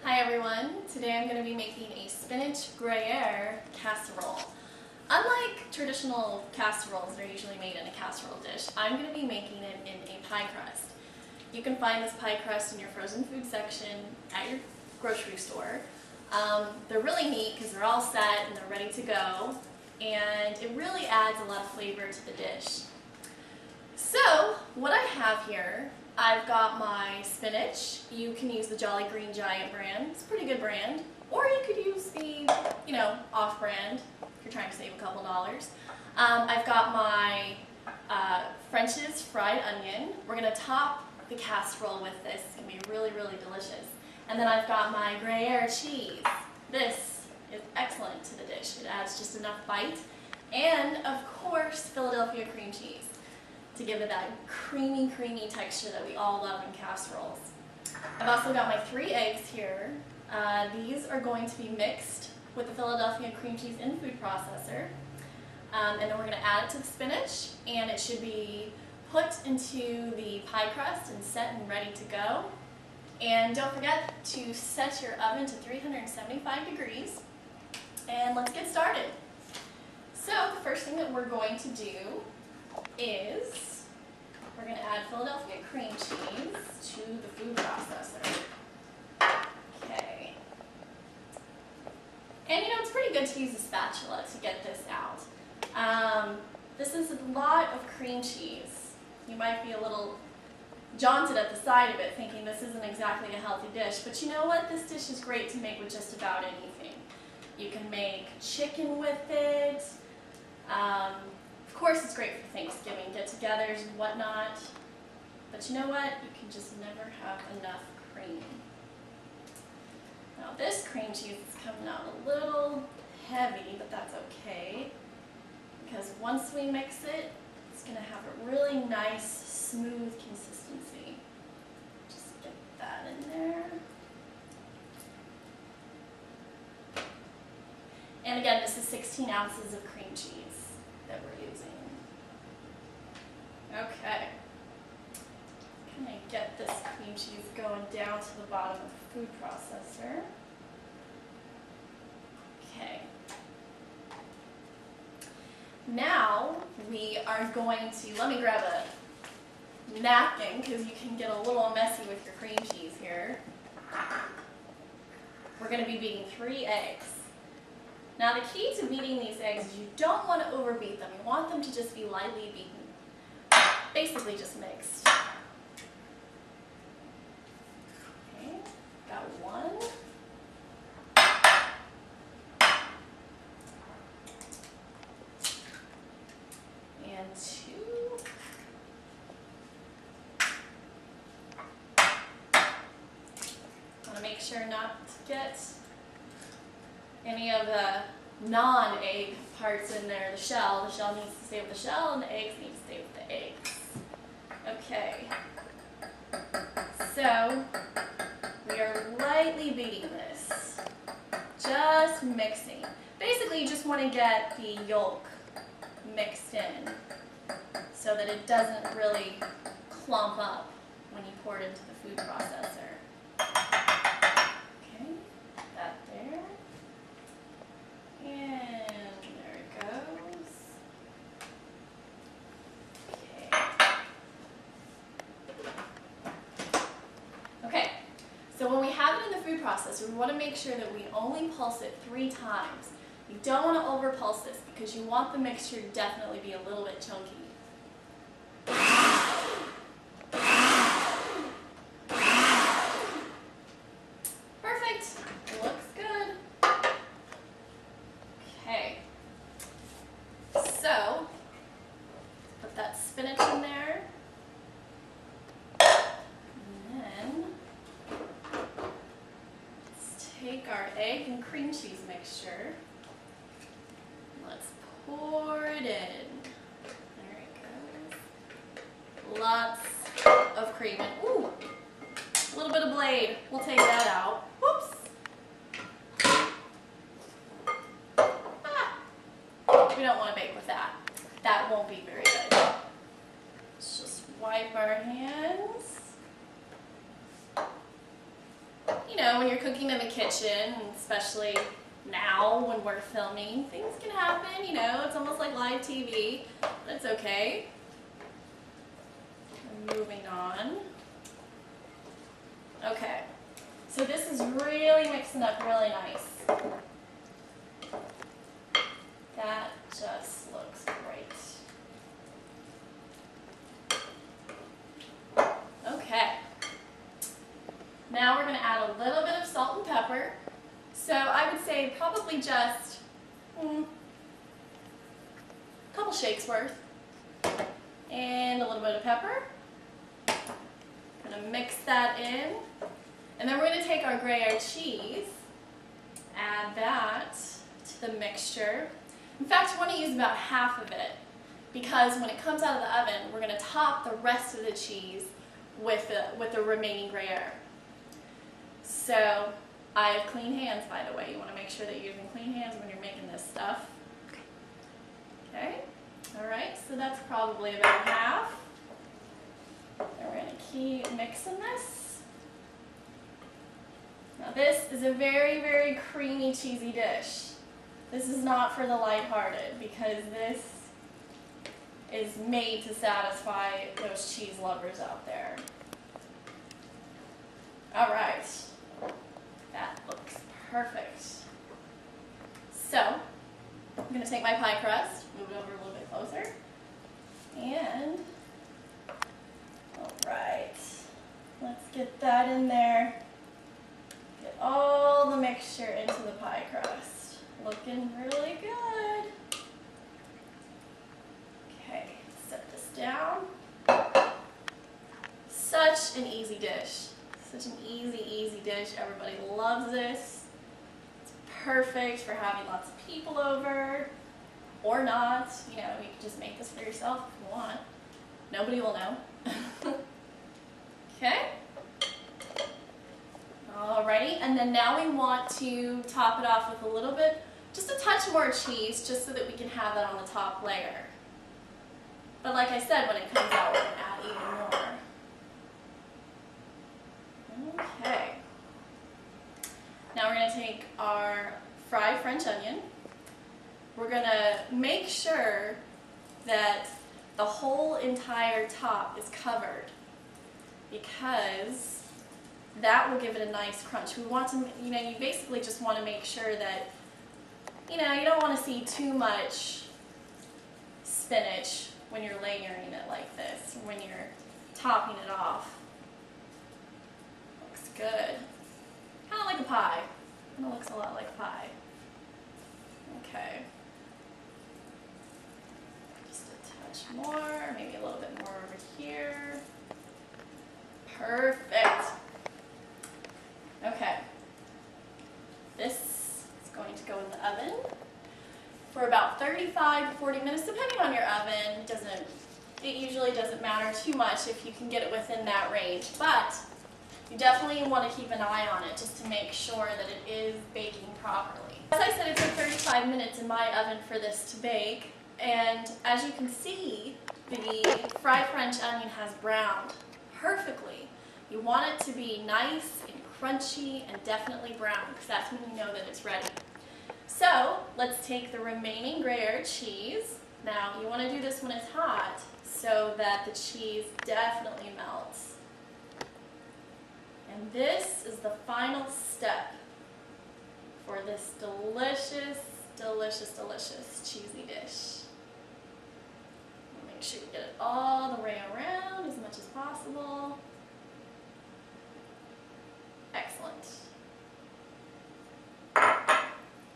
Hi everyone, today I'm going to be making a spinach Gruyere casserole. Unlike traditional casseroles that are usually made in a casserole dish, I'm going to be making it in a pie crust. You can find this pie crust in your frozen food section at your grocery store. They're really neat because they're all set and they're ready to go, and it really adds a lot of flavor to the dish. So what I have here, I've got my spinach. You can use the Jolly Green Giant brand. It's a pretty good brand. Or you could use the, off-brand if you're trying to save a couple dollars. I've got my French's fried onion. We're going to top the casserole with this. It's going to be really, really delicious. And then I've got my Gruyere cheese. This is excellent to the dish. It adds just enough bite. And, of course, Philadelphia cream cheese to give it that creamy, creamy texture that we all love in casseroles. I've also got my 3 eggs here. These are going to be mixed with the Philadelphia cream cheese in the food processor. And then we're going to add it to the spinach, and it should be put into the pie crust and set and ready to go. And don't forget to set your oven to 375 degrees. And let's get started. So the first thing that we're going to do is we're going to add Philadelphia cream cheese to the food processor. Okay. And it's pretty good to use a spatula to get this out. This is a lot of cream cheese. You might be a little jaunted at the sight of it, thinking this isn't exactly a healthy dish, but you know what? This dish is great to make with just about anything. You can make chicken with it. Of course, it's great for Thanksgiving get-togethers and whatnot, but you know what? You can just never have enough cream. Now this cream cheese is coming out a little heavy, but that's okay, because once we mix it, it's going to have a really nice, smooth consistency. Just get that in there. And again, this is 16 ounces of cream cheese that we're using. Okay. Can I get this cream cheese going down to the bottom of the food processor? Okay. Now we are going to, let me grab a napkin because you can get a little messy with your cream cheese here. We're going to be beating 3 eggs. Now the key to beating these eggs is you don't want to overbeat them. You want them to just be lightly beaten. Basically just mixed. Okay, got 1. And 2. Want to make sure not to get any of the non-egg parts in there. The shell needs to stay with the shell, and the eggs need to stay with the eggs. Okay. So, we are lightly beating this. Just mixing. Basically, you just want to get the yolk mixed in so that it doesn't really clump up when you pour it into the food processor. Okay, that there. And there it goes. Okay, so when we have it in the food processor, we want to make sure that we only pulse it 3 times. You don't want to over pulse this because you want the mixture to definitely be a little bit chunky. Perfect. Looks good. Okay, so put that spinach in there, and then let's take our egg and cream cheese mixture, let's pour it in. There it goes. Lots of cream, and ooh, a little bit of blade. We'll take that out. Whoops. We don't want to bake with that. That won't be very good. Let's just wipe our hands. you know, when you're cooking in the kitchen, especially now when we're filming, things can happen, you know, it's almost like live TV. That's okay. Moving on. Okay, so this is really mixing up really nice. That just looks great. Okay, now we're going to add a little bit of salt and pepper. So I would say probably just a couple shakes worth. And a little bit of pepper. Going to mix that in. And then we're going to take our Gruyere cheese, add that to the mixture. In fact, I want to use about half of it because when it comes out of the oven, we're going to top the rest of the cheese with the remaining Gruyere. So I have clean hands, by the way. You want to make sure that you're using clean hands when you're making this stuff. Okay, all right, so that's probably about half. And we're going to keep mixing this. Now this is a very, very creamy, cheesy dish. This is not for the lighthearted because this is made to satisfy those cheese lovers out there. All right, that looks perfect. So I'm going to take my pie crust, move it over a little bit closer, and all right, let's get that in there. Get all the mixture into the pie crust. Looking really good. Okay, set this down. Such an easy dish. Such an easy dish. Everybody loves this. It's perfect for having lots of people over or not. You know, you can just make this for yourself if you want. Nobody will know. Okay. Alrighty, and then now we want to top it off with a little bit, just a touch more cheese, just so that we can have that on the top layer. But like I said, when it comes out, we're going to add even more. Okay. Now we're going to take our fried French onion. We're going to make sure that the whole entire top is covered because that will give it a nice crunch. We want to, you know, you basically just want to make sure that, you know, you don't want to see too much spinach when you're layering it like this, or when you're topping it off. Looks good. Kind of like a pie. Kind of looks a lot like a pie. Okay. Just a touch more, maybe a little bit more over here. Perfect. Okay, this is going to go in the oven for about 35 to 40 minutes, depending on your oven. It usually doesn't matter too much if you can get it within that range, but you definitely want to keep an eye on it just to make sure that it is baking properly. As I said, it took 35 minutes in my oven for this to bake, and as you can see, the fried French onion has browned perfectly. You want it to be nice and crunchy and definitely brown because that's when you know that it's ready. So let's take the remaining Gruyere cheese. Now you want to do this when it's hot so that the cheese definitely melts. And this is the final step for this delicious, delicious, delicious cheesy dish. Make sure you get it all the way around as much as possible. Excellent.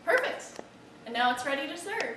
Perfect. And now it's ready to serve.